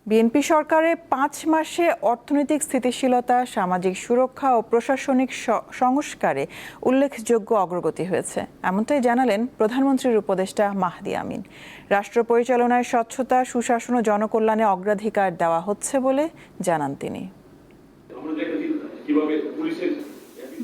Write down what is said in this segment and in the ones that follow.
BNP সরকারের ৫ মাসে অর্থনৈতিক স্থিতিশীলতা, সামাজিক সুরক্ষা ও প্রশাসনিক সংস্কারে উল্লেখযোগ্য অগ্রগতি হয়েছে, এমনটাই জানালেন প্রধানমন্ত্রীর উপদেষ্টা মাহদি আমিন। রাষ্ট্র পরিচালনায় স্বচ্ছতা, সুশাসন ও জনকল্যাণে অগ্রাধিকার দেওয়া হচ্ছে বলে জানান তিনি।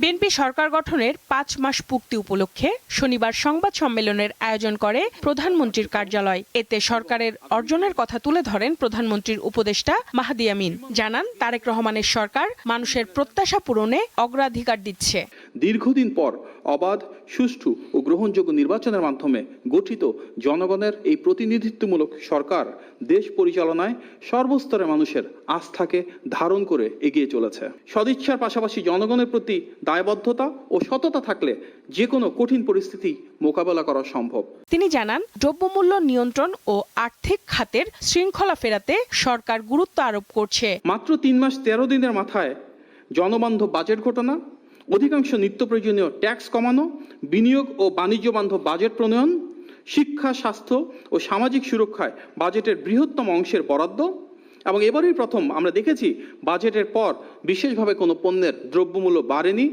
বিএনপি সরকার গঠনের ৫ মাস পূর্তি উপলক্ষে শনিবার সংবাদ সম্মেলনের আয়োজন করে প্রধানমন্ত্রীর কার্যালয়। এতে সরকারের অর্জনের কথা তুলে ধরেন প্রধানমন্ত্রীর উপদেষ্টা মাহদি আমিন। জানান, তারেক রহমানের সরকার মানুষের প্রত্যাশা পূরণে অগ্রাধিকার দিচ্ছে। দীর্ঘদিন পর অবাধ, সুষ্ঠু ও গ্রহণযোগ্য নির্বাচনের মাধ্যমে গঠিত জনগণের এই প্রতিনিধিত্বমূলক সরকার দেশ পরিচালনায় সর্বস্তরের মানুষের আস্থাকে ধারণ করে এগিয়ে চলেছে। সদিচ্ছার পাশাপাশি জনগণের প্রতি দায়বদ্ধতা ও সততা থাকলে যে কোনো কঠিন পরিস্থিতি মোকাবেলা করা সম্ভব। তিনি জানান, দ্রব্যমূল্য নিয়ন্ত্রণ ও আর্থিক খাতের শৃঙ্খলা ফেরাতে সরকার গুরুত্ব আরোপ করছে। মাত্র ৩ মাস ১৩ দিনের মাথায় জনবান্ধব বাজেট ঘোষণা, অধিকাংশ নিত্য প্রয়োজনীয় ট্যাক্স কমানো, বিনিয়োগ ও বাণিজ্য বান্ধব বাজেট প্রণয়ন, শিক্ষা, স্বাস্থ্য ও সামাজিক সুরক্ষায় বাজেটের বৃহত্তম অংশের বরাদ্দ এবং এবারই প্রথম আমরা দেখেছি বাজেটের পর বিশেষভাবে কোনো পণ্যের দ্রব্যমূল্য বাড়েনি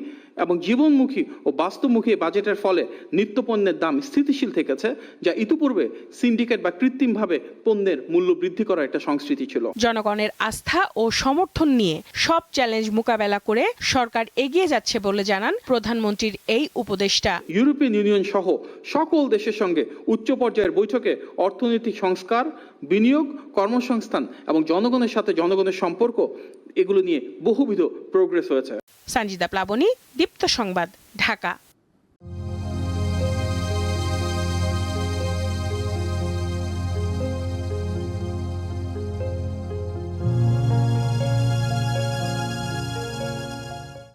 এবং জীবনমুখী ও বাস্তবমুখী বাজেটের ফলে নিত্যপণ্যের দাম স্থিতিশীল থেকেছে, যা ইতিপূর্বে সিন্ডিকেট বা কৃত্রিমভাবে পণ্যের মূল্য বৃদ্ধি করার একটা সংস্কৃতি ছিল। জনগণের আস্থা ও সমর্থন নিয়ে সব চ্যালেঞ্জ মোকাবেলা করে সরকার এগিয়ে যাচ্ছে বলে জানান প্রধানমন্ত্রীর এই উপদেষ্টা। ইউরোপিয়ান ইউনিয়ন সহ সকল দেশের সঙ্গে উচ্চ পর্যায়ের বৈঠকে অর্থনৈতিক সংস্কার, বিনিয়োগ, কর্মসংস্থান এবং জনগণের সাথে জনগণের সম্পর্ক, এগুলো নিয়ে বহুবিধ প্রোগ্রেস হয়েছে। সঞ্জিদা প্লাবনী, দীপ্ত সংবাদ, ঢাকা।